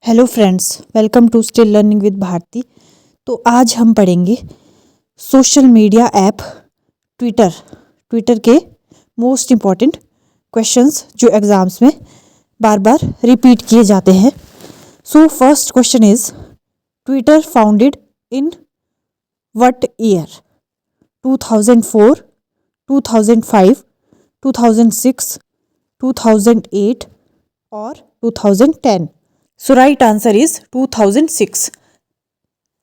Hello friends, welcome to still learning with Bharti. तो आज हम पढ़ेंगे सोशल मीडिया ऐप ट्विटर के मोस्ट इम्पॉर्टेंट क्वेश्चंस जो एग्जाम्स में बार बार रिपीट किए जाते हैं। So first question is Twitter founded in what year? 2004, 2005, 2006, 2008 और 2010? So right answer is 2006।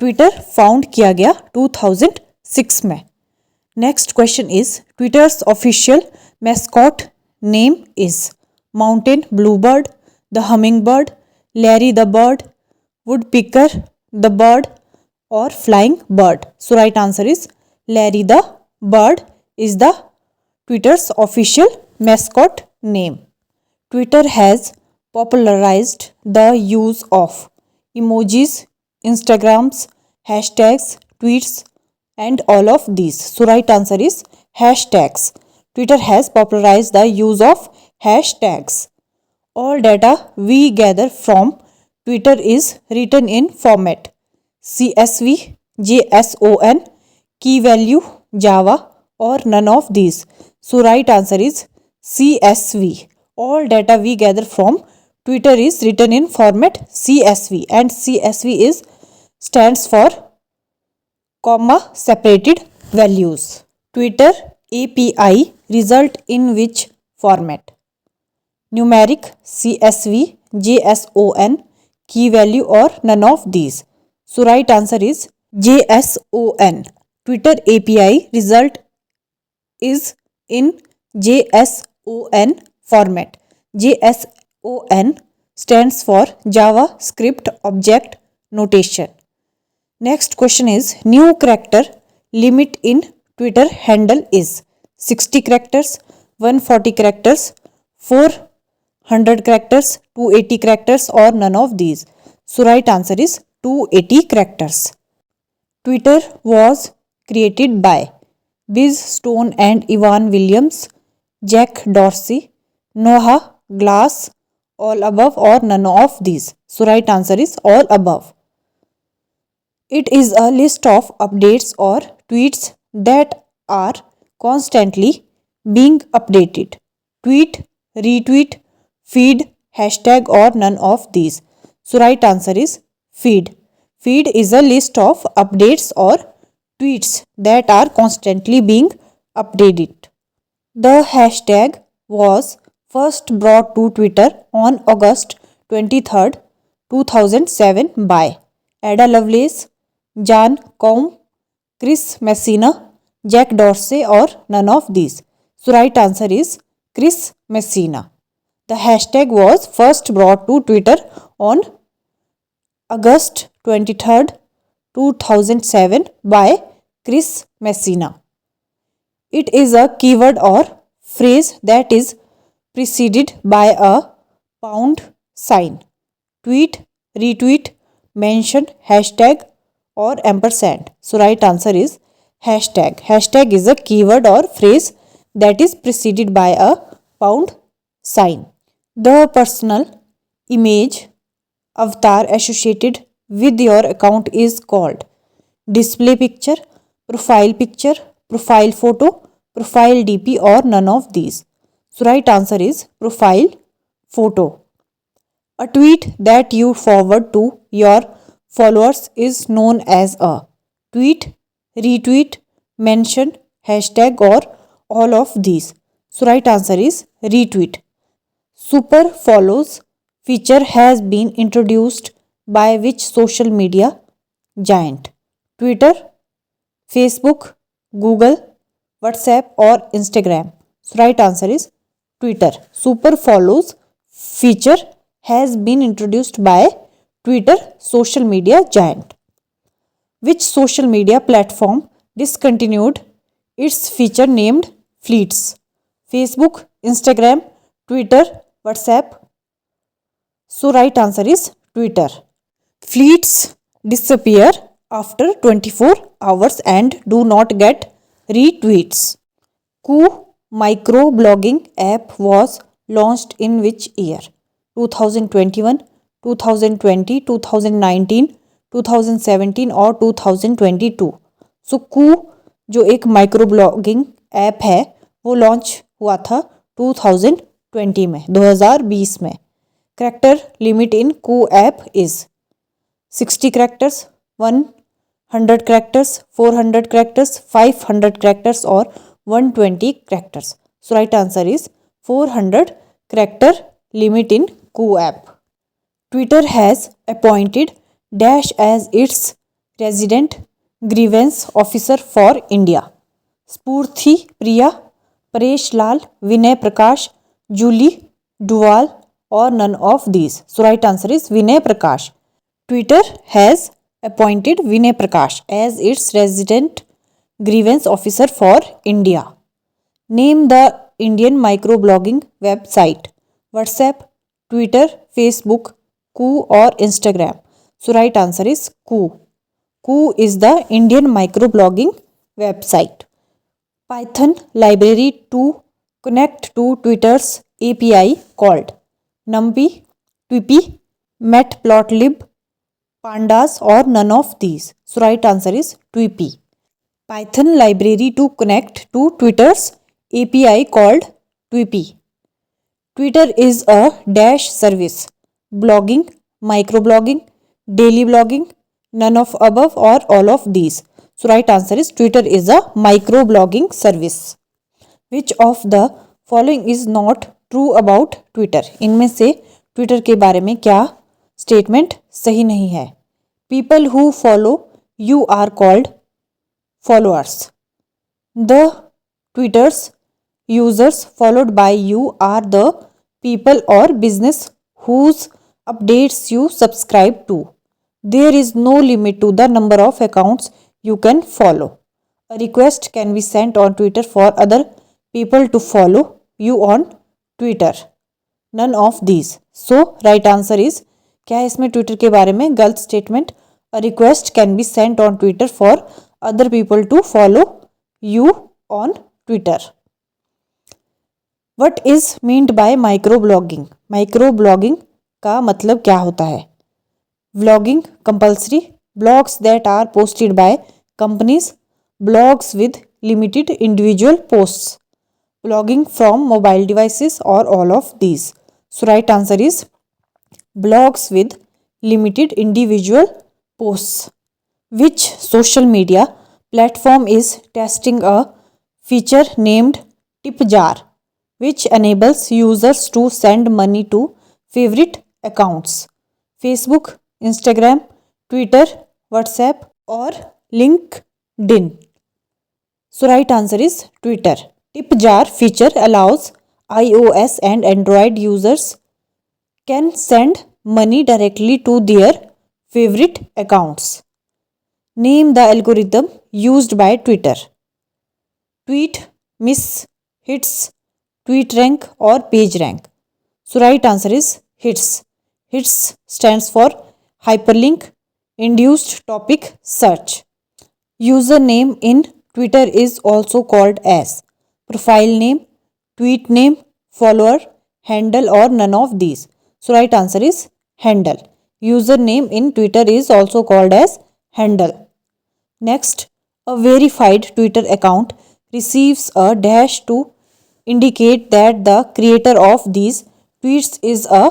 Twitter founded किया गया 2006 में। Next question is Twitter's official mascot name is mountain bluebird, the humming bird, Larry the bird, woodpecker the bird और flying bird? So right answer is Larry the bird is the Twitter's official mascot name. Twitter has popularized the use of emojis, Instagrams, hashtags, tweets, and all of these. So right answer is hashtags. Twitter has popularized the use of hashtags. All data we gather from Twitter is written in format CSV, JSON, key value, Java, or none of these. So right answer is CSV. All data we gather from Twitter is written in format CSV, and CSV is stands for comma separated values. Twitter API result in which format? Numeric, CSV, JSON, key value, or none of these? So right answer is JSON. Twitter API result is in JSON format. JSON stands for JavaScript Object Notation. Next question is new character limit in Twitter handle is 60 characters, 140 characters, 400 characters, 280 characters, or none of these? So right answer is 280 characters. Twitter was created by Biz Stone and Evan Williams, Jack Dorsey, Noah Glass, all above, or none of these? So right answer is all above. It is a list of updates or tweets that are constantly being updated. Tweet, retweet, feed, hashtag, or none of these? So right answer is feed. Feed is a list of updates or tweets that are constantly being updated. The hashtag was first brought to Twitter on August 23rd, 2007 by Ada Lovelace, Jan Koum, Chris Messina, Jack Dorsey, or none of these? So right answer is Chris Messina. The hashtag was first brought to Twitter on August 23rd, 2007 by Chris Messina. It is a keyword or phrase that is preceded by a pound sign. Tweet, retweet, mention, hashtag, or ampersand? So right answer is hashtag. Hashtag is a keyword or phrase that is preceded by a pound sign. The personal image avatar associated with your account is called display picture, profile picture, profile photo, profile DP, or none of these? So right answer is profile photo. A tweet that you forward to your followers is known as a tweet, retweet, mention, hashtag, or all of these? So right answer is retweet. Super follows feature has been introduced by which social media giant? Twitter, Facebook, Google, WhatsApp, or Instagram? So right answer is Twitter. Super follows feature has been introduced by Twitter social media giant. Which social media platform discontinued its feature named Fleets? Facebook, Instagram, Twitter, WhatsApp? So right answer is Twitter. Fleets disappear after 24 hours and do not get retweets. Koo microblogging app was launched in which year? 2021, 2020, 2019, 2017 और 2022। सो कू जो एक micro blogging app है वो launch हुआ था 2020 में, 2020 में। Character limit in Koo app is 60 characters, 100 characters, 400 characters, 500 characters or 120 characters. So right answer is 400 character limit in Koo app. Twitter has appointed Dash as its resident grievance officer for India. Spurthi Priya, Paresh Lal, Vinay Prakash, Julie Duval or none of these. So right answer is Vinay Prakash. Twitter has appointed Vinay Prakash as its resident grievance officer for India. Name the Indian microblogging website: WhatsApp, Twitter, Facebook, Koo or Instagram. So right answer is Koo. Koo is the Indian microblogging website. Python library to connect to Twitter's API called NumPy, Twippy, Matplotlib, Pandas or none of these. So right answer is Twippy. Python library to connect to Twitter's API called Twippy. Twitter is a dash service: blogging, microblogging, daily blogging, none of above or all of these. So right answer is Twitter is a microblogging service. Which of the following is not true about Twitter? इनमें से Twitter के बारे में क्या statement सही नहीं है? People who follow you are called followers. The Twitter's users followed by you are the people or business whose updates you subscribe to. There is no limit to the number of accounts you can follow. A request can be sent on Twitter for other people to follow you on Twitter. None of these. So right answer is, क्या है इसमें Twitter के बारे में गलत statement? A request can be sent on Twitter for other people to follow you on Twitter. What is meant by microblogging? Microblogging का मतलब क्या होता है? Vlogging compulsory, blogs that are posted by companies, blogs with limited individual posts, blogging from mobile devices or all of these. So right answer is blogs with limited individual posts. Which social media platform is testing a feature named Tip Jar, which enables users to send money to favorite accounts? Facebook, Instagram, Twitter, WhatsApp or LinkedIn? So right answer is Twitter. Tip Jar feature allows iOS and Android users can send money directly to their favorite accounts. Name the algorithm used by Twitter: Tweet, Miss, Hits, Tweet Rank or Page Rank. So right answer is Hits. Hits stands for hyperlink induced topic search. Username in Twitter is also called as profile name, tweet name, follower, handle or none of these. So right answer is handle. Username in Twitter is also called as handle. Next, a verified Twitter account receives a dash to indicate that the creator of these tweets is a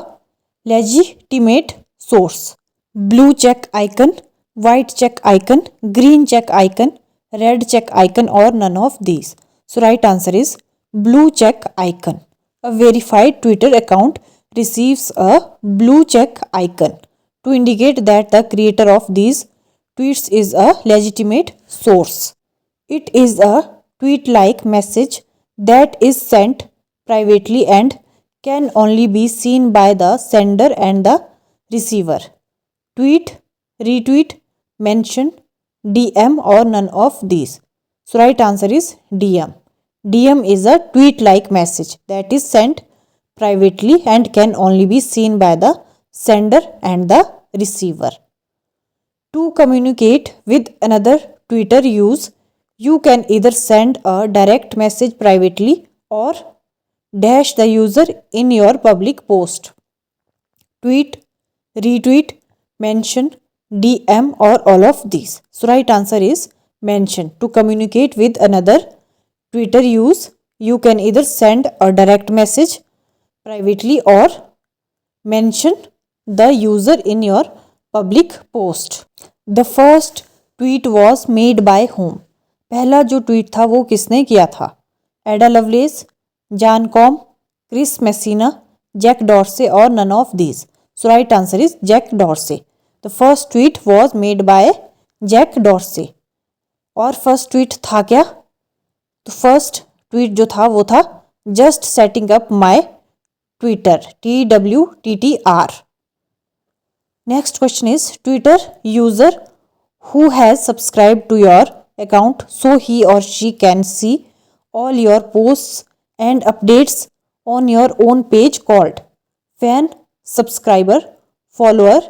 legitimate source: blue check icon, white check icon, green check icon, red check icon or none of these. So right answer is blue check icon. A verified Twitter account receives a blue check icon to indicate that the creator of these tweets is a legitimate source. It is a tweet-like message that is sent privately and can only be seen by the sender and the receiver. Tweet, retweet, mention, DM or none of these. So right answer is DM. DM is a tweet-like message that is sent privately and can only be seen by the sender and the receiver. To communicate with another Twitter use, you can either send a direct message privately or dash the user in your public post. Tweet, retweet, mention, DM, or all of these? So right answer is mention. To communicate with another Twitter you can either send a direct message privately or mention the user in your public post. The first tweet was made by whom? पहला जो tweet था वो किसने किया था? Ada Lovelace, Jan Koum, Chris Messina, Jack Dorsey और none of these? So right answer is Jack Dorsey. The first tweet was made by Jack Dorsey. और first tweet था क्या? तो फर्स्ट ट्वीट जो था वो था just setting up my Twitter, TWTTR. Next question is Twitter user who has subscribed to your account so he or she can see all your posts and updates on your own page called fan, subscriber, follower,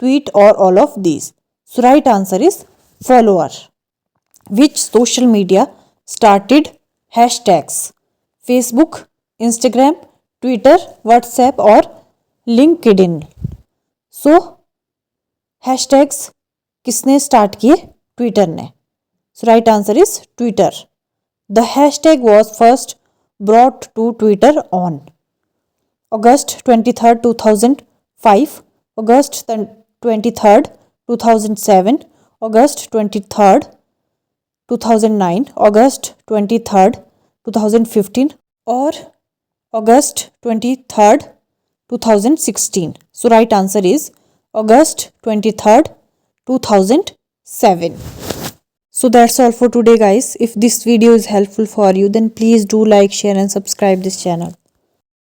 tweet or all of these? So right answer is follower. Which social media started hashtags? Facebook, Instagram, Twitter, WhatsApp or LinkedIn? So hashtags किसने start किए? Twitter ने. So right answer is Twitter. The hashtag was first brought to Twitter on August 23rd 2005, August 23rd 2007, August 23rd 2009, August 23rd 2015 और August 23rd 2016. So right answer is August 23rd 2007. So that's all for today guys. If this video is helpful for you then please do like, share and subscribe this channel.